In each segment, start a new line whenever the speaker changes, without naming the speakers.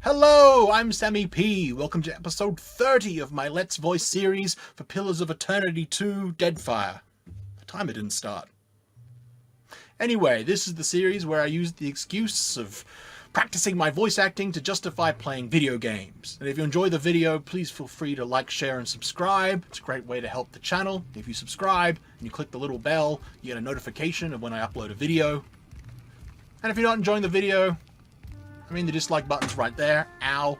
Hello, I'm SammyP. Welcome to episode 30 of my Let's Voice series for Pillars of Eternity 2 Deadfire. The timer didn't start. Anyway, this is the series where I used the excuse of practicing my voice acting to justify playing video games. And if you enjoy the video, please feel free to like, share, and subscribe. It's a great way to help the channel. If you subscribe and you click the little bell, you get a notification of when I upload a video. And if you're not enjoying the video, the dislike button's right there. Ow.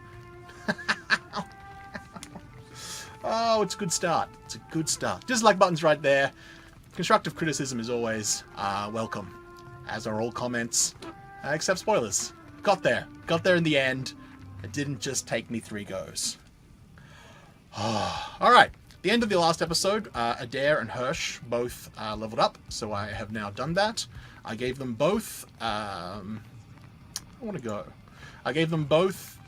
Oh, it's a good start. It's a good start. Dislike button's right there. Constructive criticism is always welcome, as are all comments, except spoilers. Got there. Got there in the end. It didn't just take me 3 goes. Alright. The end of the last episode, Edér and Hirsch both leveled up, so I have now done that. I gave them both... I gave them both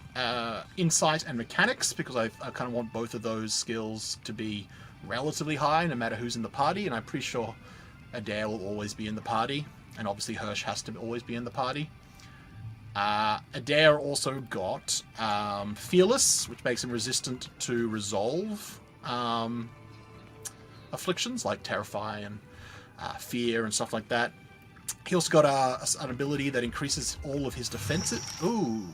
insight and mechanics because I kind of want both of those skills to be relatively high no matter who's in the party, and I'm pretty sure Edér will always be in the party, and obviously Hirsch has to always be in the party. Edér also got Fearless, which makes him resistant to resolve afflictions like Terrify and Fear and stuff like that. He also got an ability that increases all of his defenses. Ooh.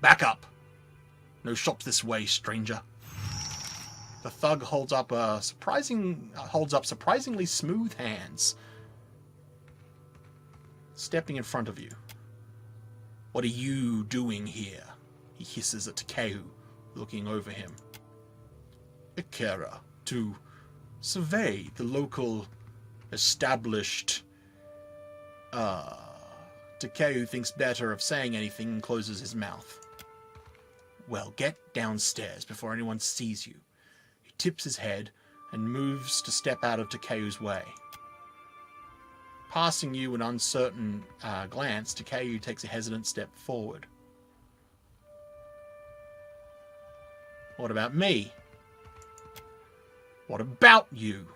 Back up. No shops this way, stranger. The thug holds up surprisingly smooth hands. Stepping in front of you. What are you doing here? He hisses at Takeu, looking over him. Ikera, to survey the local established... Takeu thinks better of saying anything and closes his mouth. Well, get downstairs before anyone sees you. He tips his head and moves to step out of Takeu's way. Passing you an uncertain glance, Takeu takes a hesitant step forward. What about me? What about you?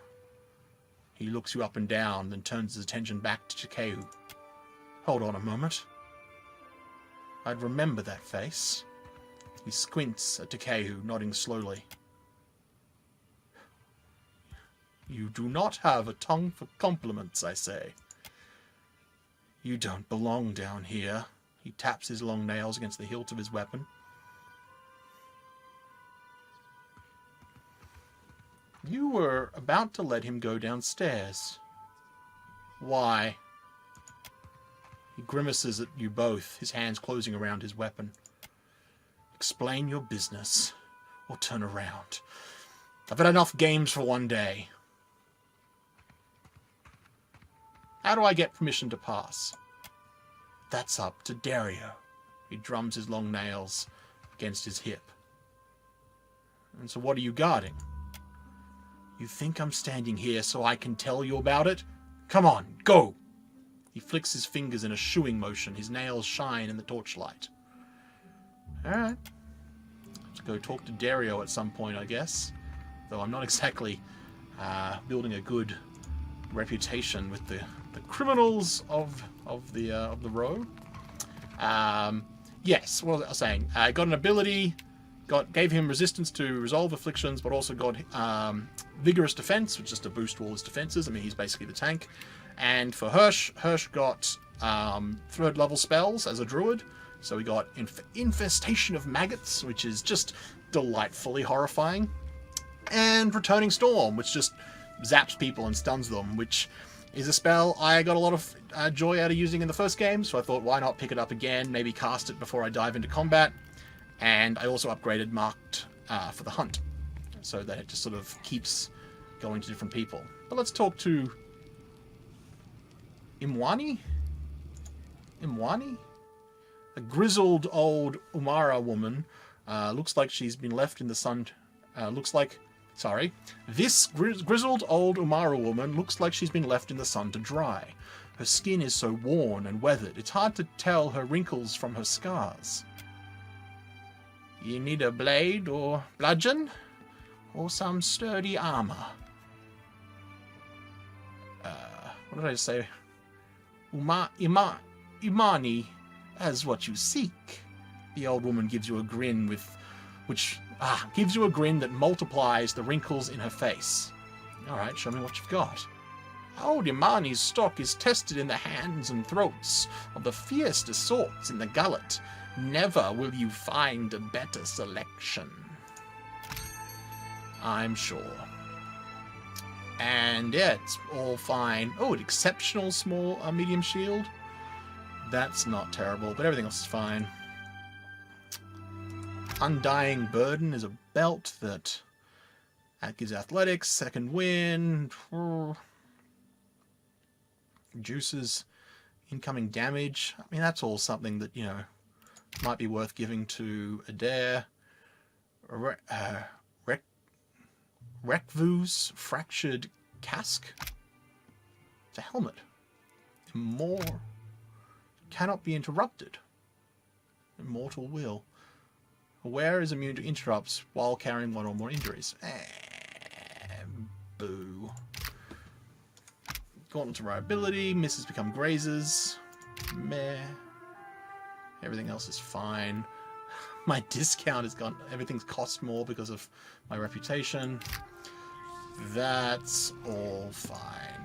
He looks you up and down, then turns his attention back to Takeu. Hold on a moment. I'd remember that face. He squints at Takeu, nodding slowly. You do not have a tongue for compliments, I say. You don't belong down here. He taps his long nails against the hilt of his weapon. You were about to let him go downstairs. Why? He grimaces at you both, his hands closing around his weapon. Explain your business, or turn around. I've had enough games for one day. How do I get permission to pass? That's up to Dario. He drums his long nails against his hip. And so what are you guarding? You think I'm standing here so I can tell you about it? Come on, go! He flicks his fingers in a shooing motion. His nails shine in the torchlight. Alright. Let's go talk to Dario at some point, I guess. Though I'm not exactly building a good reputation with the criminals of the row. Yes, what was I saying? I got an ability... gave him resistance to resolve afflictions, but also got vigorous defense, which is just to boost all his defenses. He's basically the tank. And for Hirsch got 3rd level spells as a druid. So we got Infestation of Maggots, which is just delightfully horrifying. And Returning Storm, which just zaps people and stuns them, which is a spell I got a lot of joy out of using in the first game. So I thought, why not pick it up again, maybe cast it before I dive into combat. And I also upgraded Marked for the Hunt, so that it just sort of keeps going to different people. But let's talk to Imwani? Imwani? A grizzled old Umara woman. Looks like she's been left in the sun. This grizzled old Umara woman looks like she's been left in the sun to dry. Her skin is so worn and weathered, it's hard to tell her wrinkles from her scars. You need a blade or bludgeon? Or some sturdy armor? What did I say? Imani as what you seek. The old woman gives you a grin gives you a grin that multiplies the wrinkles in her face. Alright, show me what you've got. Old Imani's stock is tested in the hands and throats of the fiercest sorts in the gullet. Never will you find a better selection. I'm sure. And yeah, it's all fine. Oh, an exceptional small medium shield. That's not terrible, but everything else is fine. Undying Burden is a belt that gives athletics, second wind, reduces incoming damage. I mean, that's all something that, you know, might be worth giving to Edér. Rekvu's Fractured Casque. It's a helmet. More cannot be interrupted. Immortal Will. Aware is immune to interrupts while carrying one or more injuries. Boo. Gauntlet to Reliability. Misses become grazers. Meh. Everything else is fine. My discount is gone. Everything's cost more because of my reputation. That's all fine.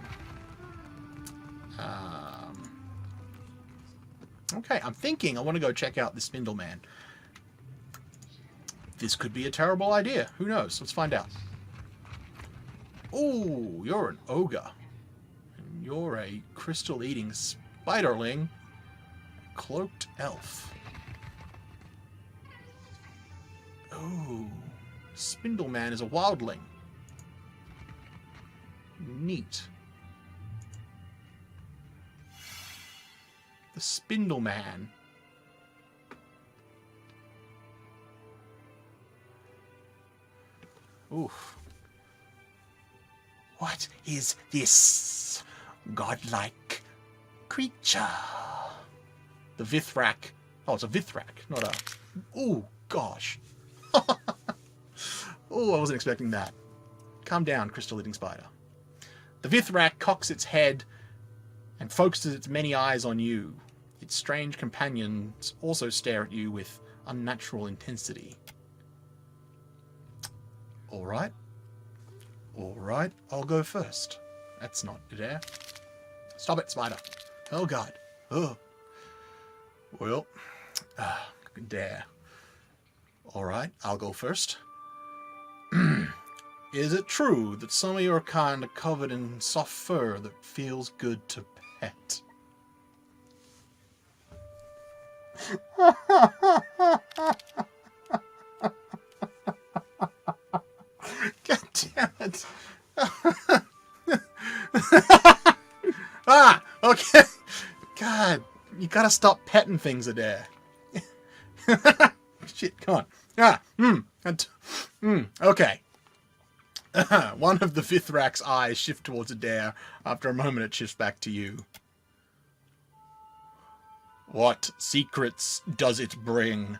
Okay, I'm thinking I want to go check out the Spindle Man. This could be a terrible idea. Who knows? Let's find out. Oh, you're an ogre. And you're a crystal-eating spiderling. Cloaked elf. Oh, Spindle Man is a wildling. Neat. The Spindle Man. Oof. What is this godlike creature? The Vithrak. Oh, it's a Vithrak, not a... Oh, gosh. Oh, I wasn't expecting that. Calm down, crystal-eating spider. The Vithrak cocks its head and focuses its many eyes on you. Its strange companions also stare at you with unnatural intensity. Alright. Alright, I'll go first. That's not Edér. Stop it, spider. Oh, God. Oh. Well, Edér. Alright, I'll go first. Is it true that some of your kind are covered in soft fur that feels good to pet? God damn it. Ah, okay. God, you gotta stop petting things, Edér. Shit, come on. Okay. One of the Vithrak's eyes shift towards Edér. After a moment, it shifts back to you. What secrets does it bring?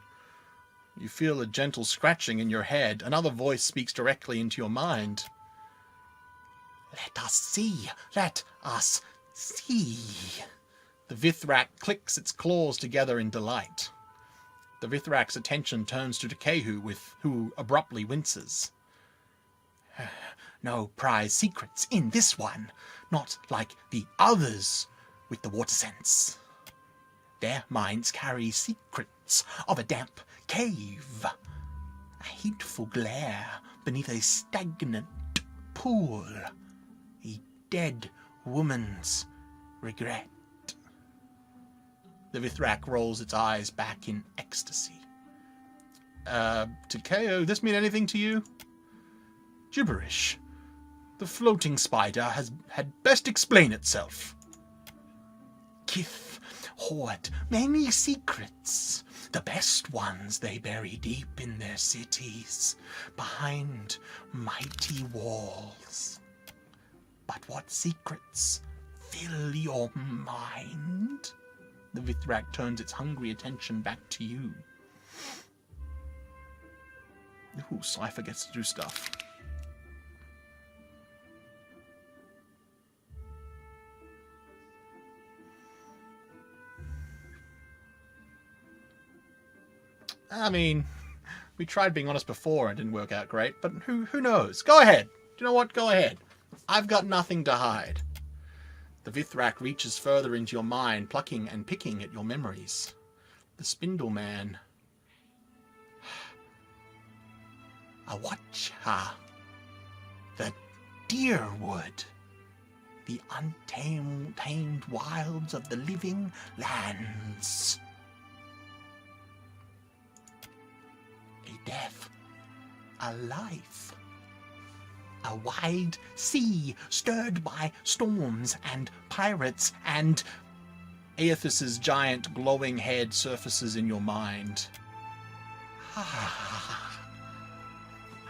You feel a gentle scratching in your head. Another voice speaks directly into your mind. Let us see. Let us see. The Vithrak clicks its claws together in delight. The Vithrak's attention turns to Dekehu, who abruptly winces. No prize secrets in this one, not like the others with the water sense. Their minds carry secrets of a damp cave, a hateful glare beneath a stagnant pool, a dead woman's regret. The Vithrak rolls its eyes back in ecstasy. Takeo, this mean anything to you? Gibberish. The floating spider had best explain itself. Kith hoard many secrets. The best ones they bury deep in their cities, behind mighty walls. But what secrets fill your mind? The Vithrak turns its hungry attention back to you. Ooh, Cypher gets to do stuff. I mean, we tried being honest before and it didn't work out great, but who knows? Go ahead. Do you know what? Go ahead. I've got nothing to hide. The Vithrak reaches further into your mind, plucking and picking at your memories. The Spindle Man. Awacha. The Deerwood. The untamed wilds of the living lands. A death. A life. A wide sea stirred by storms and pirates, and Aethys's giant glowing head surfaces in your mind. Ah,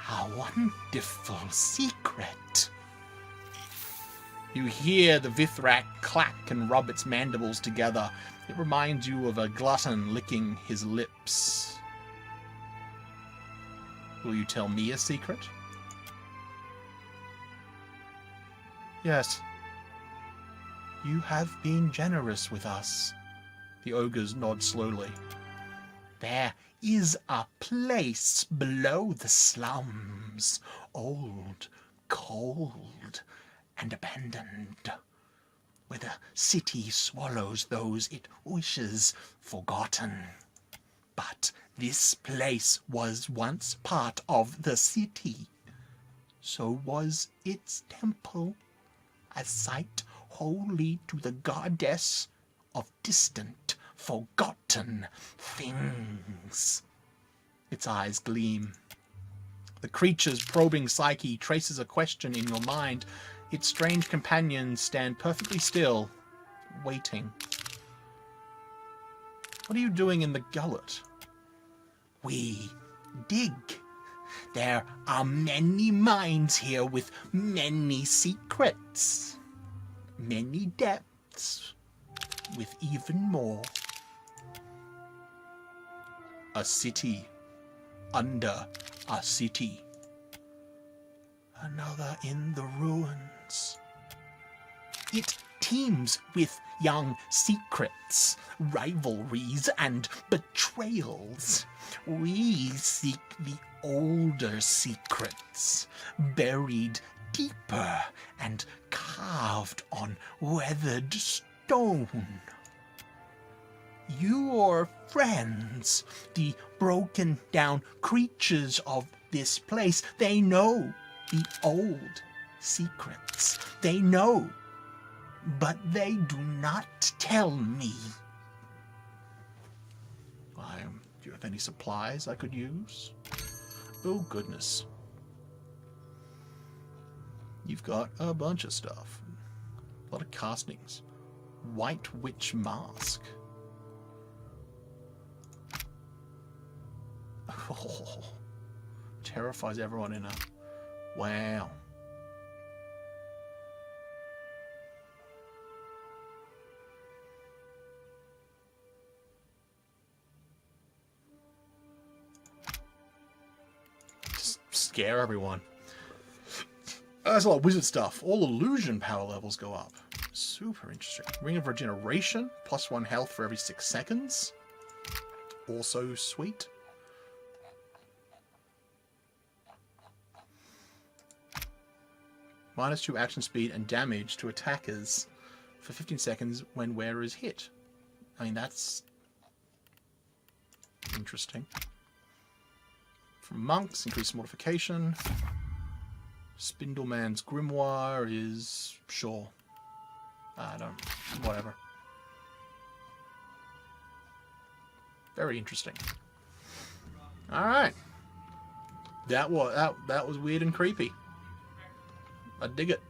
a wonderful secret. You hear the Vithrak clack and rub its mandibles together. It reminds you of a glutton licking his lips. Will you tell me a secret? Yes. You have been generous with us. The ogres nod slowly. There is a place below the slums, old, cold, and abandoned, where the city swallows those it wishes forgotten. But this place was once part of the city. So was its temple, a site holy to the goddess of distant, forgotten things. Its eyes gleam. The creature's probing psyche traces a question in your mind. Its strange companions stand perfectly still, waiting. What are you doing in the gullet? We dig. There are many minds here with many secrets. Many depths with even more. A city under a city. Another in the ruins. It teems with young secrets, rivalries, and betrayals. We seek the older secrets, buried deeper and carved on weathered stone. Your friends, the broken down creatures of this place, they know the old secrets. They know, but they do not tell me. Do you have any supplies I could use? Oh, goodness. You've got a bunch of stuff. A lot of castings. White Witch Mask. Oh, terrifies everyone in a... Wow. Just scare everyone. There's a lot of wizard stuff. All illusion power levels go up. Super interesting. Ring of Regeneration. +1 health for every 6 seconds. Also sweet. -2 action speed and damage to attackers for 15 seconds when wearer is hit. I mean, that's interesting. For monks, increased mortification. Spindle Man's Grimoire is... sure. I don't... whatever. Very interesting. Alright. That was weird and creepy. I dig it.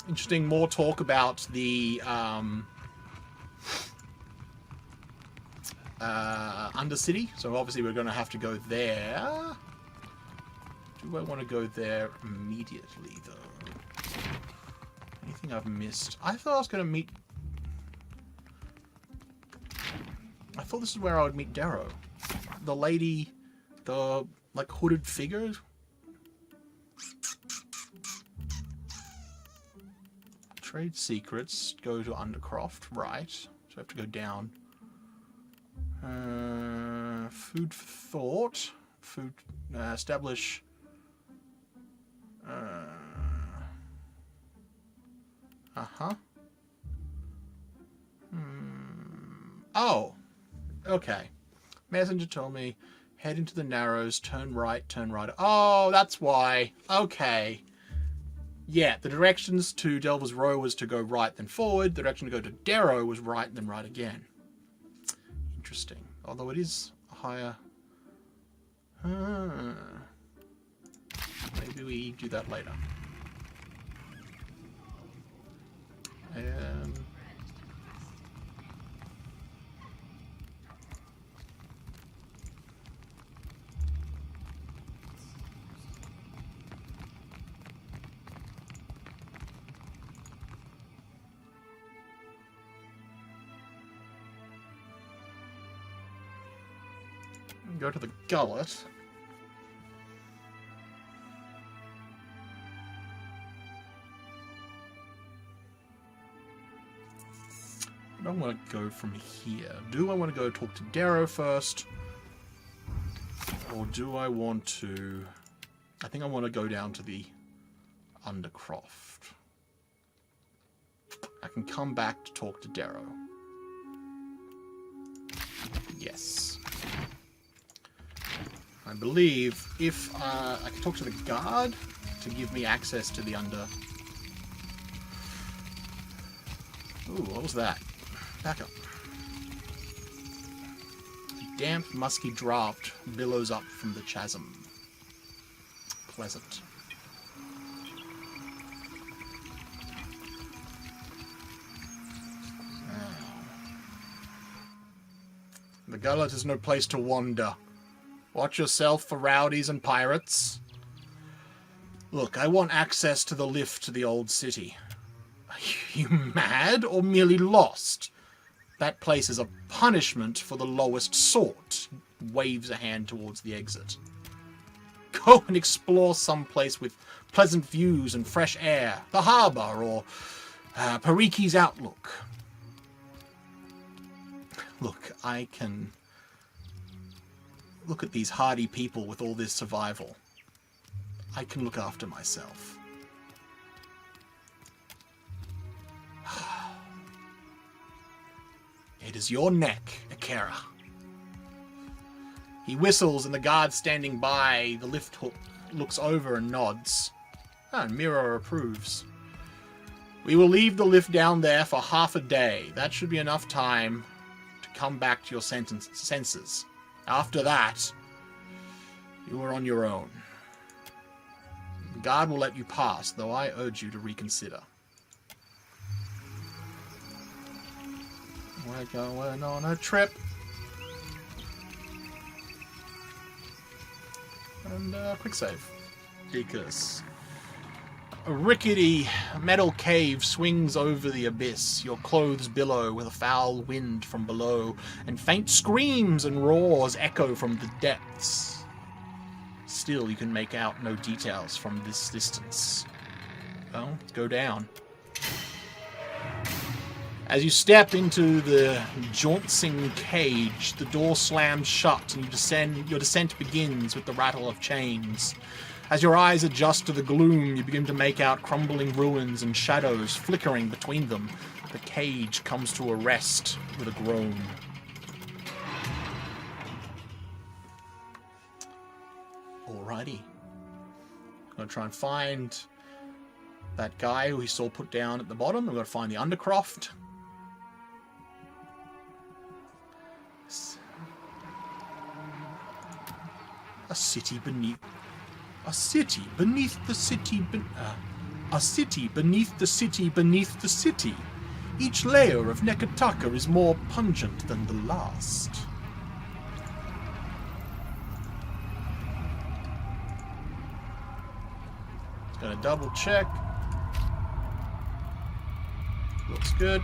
Interesting. More talk about the Undercity. So obviously we're going to have to go there. Do I want to go there immediately, though? Anything I've missed? I thought I was going to meet... I thought this is where I would meet Darrow. The lady... the... like hooded figure. Trade secrets. Go to Undercroft. Right. I have to go down. Food for thought. Food. Establish. Oh. Okay. Messenger told me, head into the Narrows, turn right, turn right. Oh, that's why. Okay. Yeah, the directions to Delver's Row was to go right then forward. The direction to go to Darrow was right then right again. Interesting. Although it is higher. Maybe we do that later. Go to the gullet. I don't want to go from here. Do I want to go talk to Darrow first? Or do I want to... I think I want to go down to the Undercroft. I can come back to talk to Darrow. Yes. I believe if I can talk to the guard to give me access to the under... Ooh, what was that? Back up. A damp, musky draught billows up from the chasm. Pleasant. The gullet is no place to wander. Watch yourself for rowdies and pirates. Look, I want access to the lift to the old city. Are you mad or merely lost? That place is a punishment for the lowest sort. Waves a hand towards the exit. Go and explore someplace with pleasant views and fresh air. The harbour or Pariki's Outlook. Look, I can... Look at these hardy people with all this survival. I can look after myself. It is your neck, Akera. He whistles and the guard standing by the lift hook looks over and nods. And Miro approves. We will leave the lift down there for half a day. That should be enough time to come back to your senses. After that, you are on your own. The guard will let you pass, though I urge you to reconsider. We're going on a trip. And quick save. Because a rickety metal cave swings over the abyss. Your clothes billow with a foul wind from below, and faint screams and roars echo from the depths. Still, you can make out no details from this distance. Well, go down. As you step into the jauncing cage, the door slams shut and your descent begins with the rattle of chains. As your eyes adjust to the gloom, you begin to make out crumbling ruins and shadows flickering between them. The cage comes to a rest with a groan. Alrighty. I'm going to try and find that guy who we saw put down at the bottom. I'm going to find the Undercroft. A city beneath the city beneath the city beneath the city. Each layer of Nekataka is more pungent than the last. Just gonna double check. Looks good.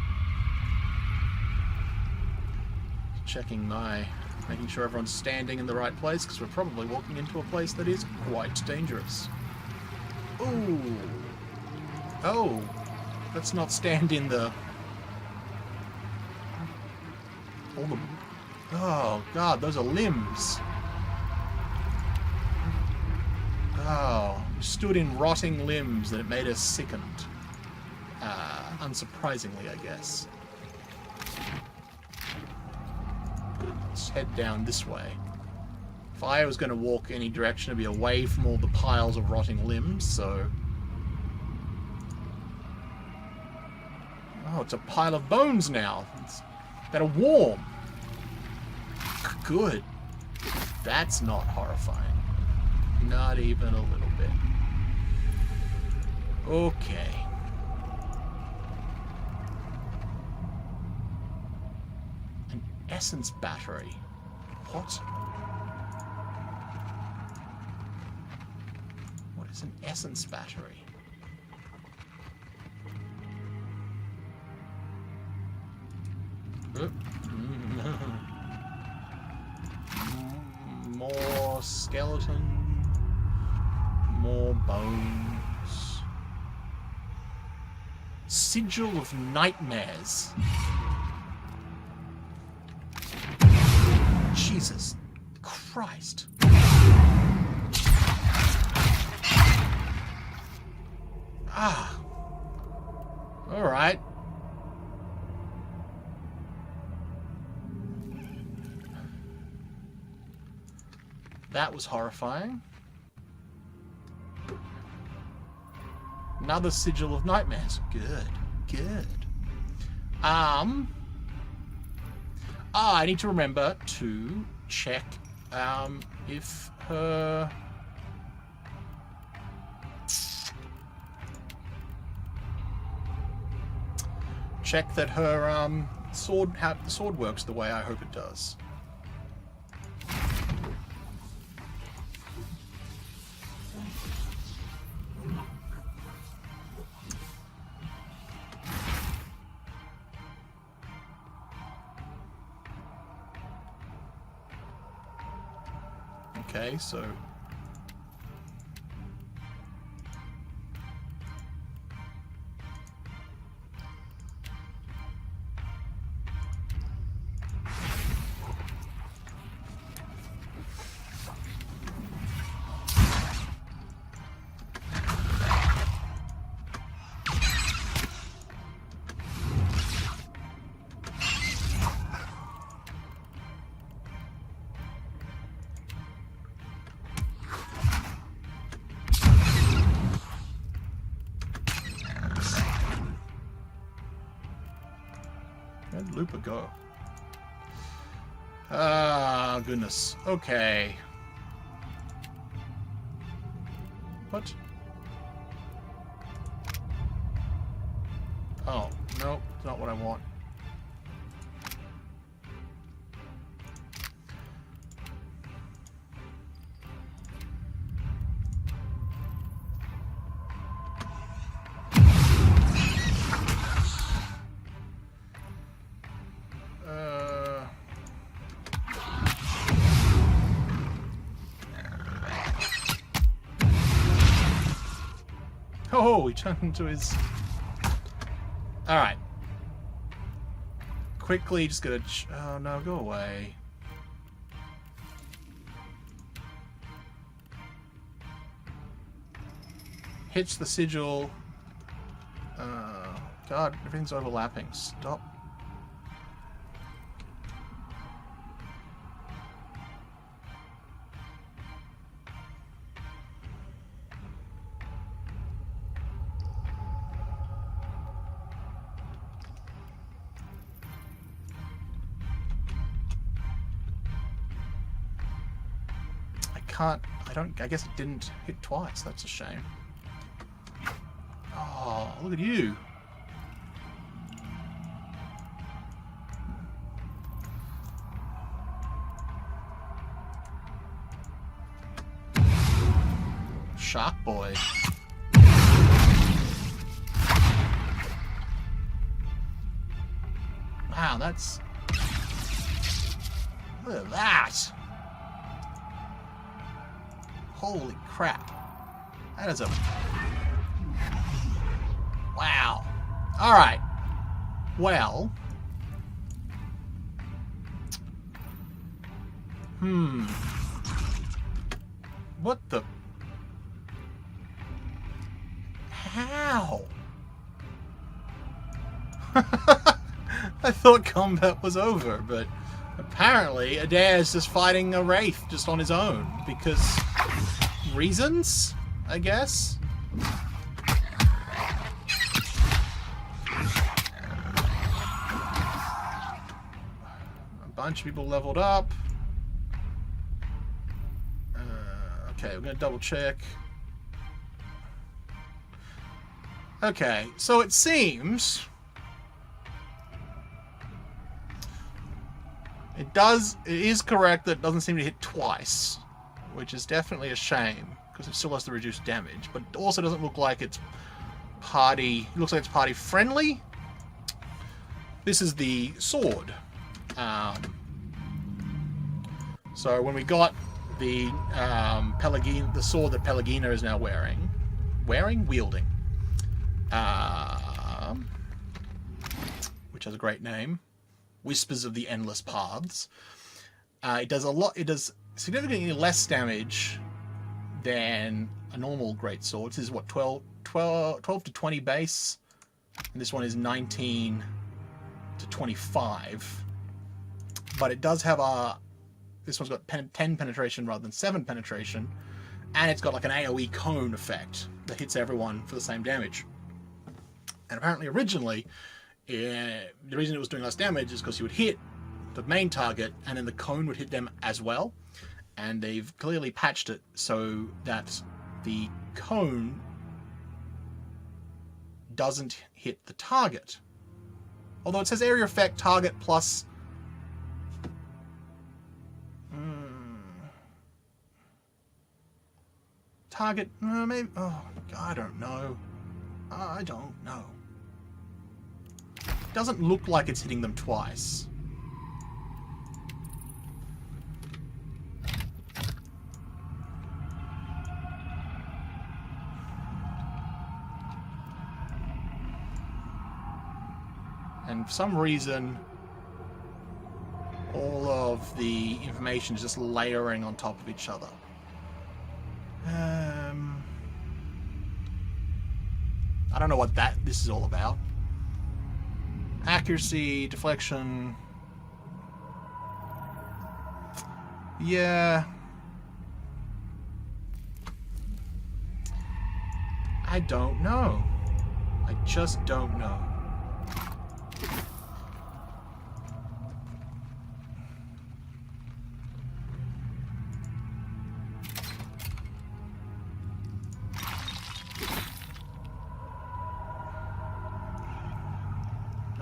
Making sure everyone's standing in the right place, because we're probably walking into a place that is quite dangerous. Ooh. Oh. Let's not stand in the... All the... Oh, God, those are limbs. Oh, stood in rotting limbs that it made us sickened. Unsurprisingly, I guess. Let's head down this way. If I was going to walk any direction, it'd be away from all the piles of rotting limbs, so... Oh, it's a pile of bones now. That are warm. Good. That's not horrifying. Not even a little bit. Okay. An essence battery. What? What is an essence battery? More skeleton. More bones. Sigil of Nightmares. Jesus Christ. Ah. Alright. That was horrifying. Another Sigil of Nightmares. Good. Good. I need to remember to check if her... Check that her sword, how the sword works the way I hope it does. Okay, so... Where'd Looper go? Ah, goodness. Okay. What? Oh, no, it's not what I want. Oh, he turned into his... Alright. Quickly, just gonna... Oh, no, go away. Hits the sigil. God, everything's overlapping. Stop. I guess it didn't hit twice. That's a shame. Oh, look at you. Shark boy. Wow, that's... Look at that. Holy crap. That is a... Wow. Alright. Well. What the... How? I thought combat was over, but apparently Edér is just fighting a wraith just on his own because reasons, I guess. A bunch of people leveled up. Okay, we're gonna double check. Okay, so it seems it is correct that it doesn't seem to hit twice, which is definitely a shame because it still has to reduce damage, but it also doesn't look like it's party. It looks like it's party friendly. This is the sword. So when we got the the sword that Pelagina is now wielding, which has a great name, Whispers of the Endless Paths. It does significantly less damage than a normal greatsword. This is what, 12 to 20 base, and this one is 19 to 25. But it does have this one's got 10 penetration rather than 7 penetration, and it's got like an AoE cone effect that hits everyone for the same damage. And apparently originally, the reason it was doing less damage is because you would hit the main target and then the cone would hit them as well. And they've clearly patched it so that the cone doesn't hit the target. Although it says area effect target plus... target... maybe... oh, I don't know. I don't know. It doesn't look like it's hitting them twice. And for some reason, all of the information is just layering on top of each other. I don't know what this is all about. Accuracy, deflection. Yeah. I don't know. I just don't know.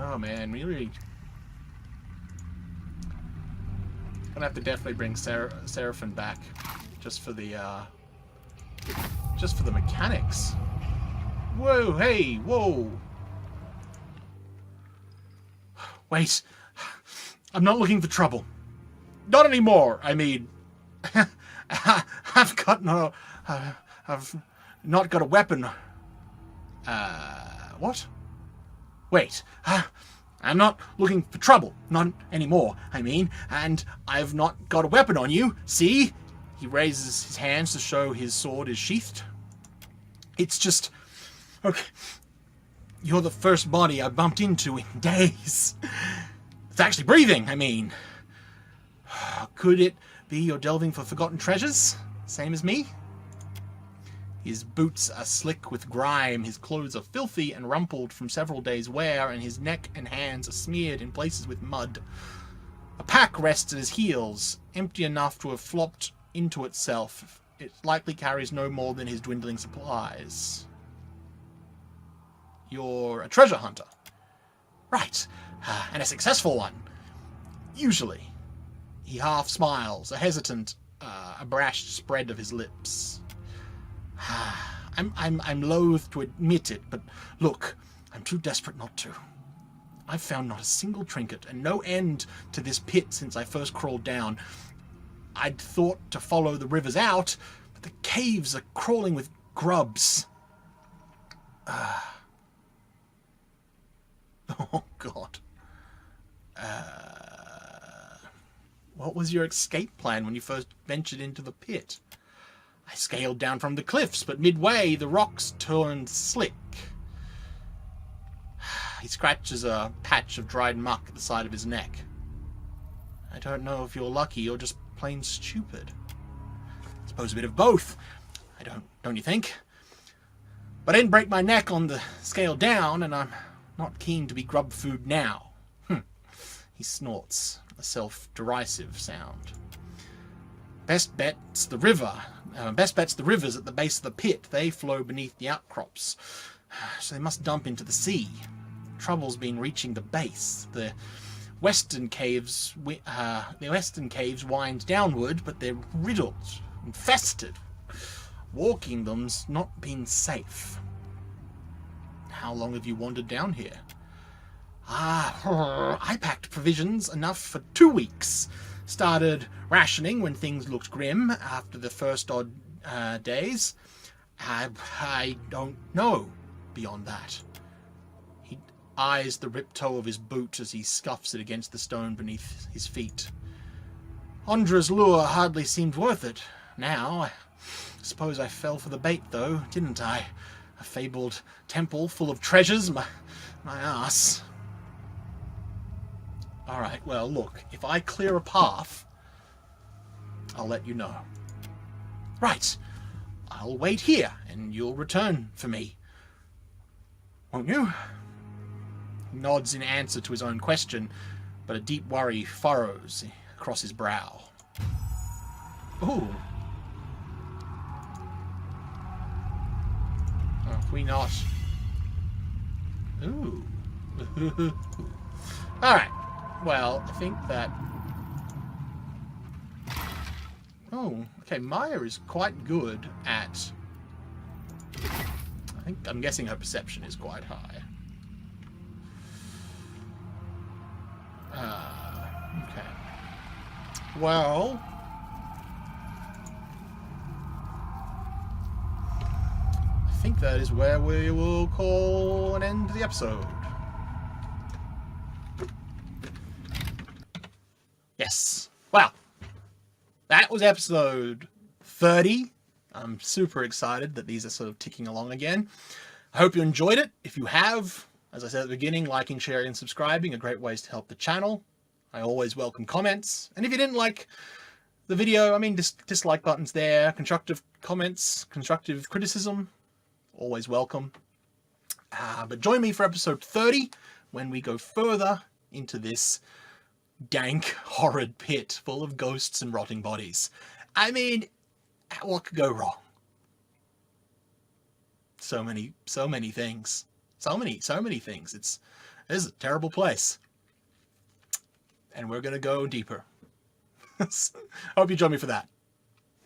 Oh man, really gonna have to definitely bring Seraphim back just for the mechanics. Whoa, hey, whoa. Wait, I'm not looking for trouble. Not anymore. I mean, I've not got a weapon. What? Wait, I'm not looking for trouble. Not anymore, I mean. And I've not got a weapon on you. See? He raises his hands to show his sword is sheathed. It's just... okay. You're the first body I bumped into in days. It's actually breathing, I mean. Could it be you're delving for forgotten treasures? Same as me? His boots are slick with grime, his clothes are filthy and rumpled from several days' wear, and his neck and hands are smeared in places with mud. A pack rests at his heels, empty enough to have flopped into itself. It likely carries no more than his dwindling supplies. You're a treasure hunter. Right, and a successful one. Usually. He half smiles, a hesitant, abashed spread of his lips. I'm loath to admit it, but look, I'm too desperate not to. I've found not a single trinket and no end to this pit since I first crawled down. I'd thought to follow the rivers out, but the caves are crawling with grubs. Oh, God. What was your escape plan when you first ventured into the pit? I scaled down from the cliffs, but midway the rocks turned slick. He scratches a patch of dried muck at the side of his neck. I don't know if you're lucky or just plain stupid. I suppose a bit of both. Don't you think? But I didn't break my neck on the scale down, and I'm not keen to be grub food now. He snorts, a self-derisive sound. Best bet's the river. Best bet's the rivers at the base of the pit. They flow beneath the outcrops, so they must dump into the sea. Trouble's been reaching the base. The western caves wind downward, but they're riddled, infested. Walking them's not been safe. How long have you wandered down here? I packed provisions enough for 2 weeks. Started rationing when things looked grim after the first odd days. I don't know beyond that. He eyes the ripped toe of his boot as he scuffs it against the stone beneath his feet. Ondra's lure hardly seemed worth it. Now, I suppose I fell for the bait, though, didn't I? A fabled temple full of treasures, my ass. Alright, well, look, if I clear a path, I'll let you know. Right, I'll wait here, and you'll return for me. Won't you? He nods in answer to his own question, but a deep worry furrows across his brow. Ooh. Oh, can we not? Ooh. Alright. Well, I think that... Oh, okay, Maya is quite good at... I'm guessing her perception is quite high. Okay. Well... I think that is where we will call an end to the episode. Yes. Well, that was episode 30. I'm super excited that these are sort of ticking along again. I hope you enjoyed it. If you have, as I said at the beginning, liking, sharing, and subscribing are great ways to help the channel. I always welcome comments. And if you didn't like the video, I mean, dislike buttons there, constructive comments, constructive criticism, always welcome. But join me for episode 30 when we go further into this dank, horrid pit full of ghosts and rotting bodies. I mean, what could go wrong? So many things. So many things. This is a terrible place. And we're going to go deeper. I hope you join me for that.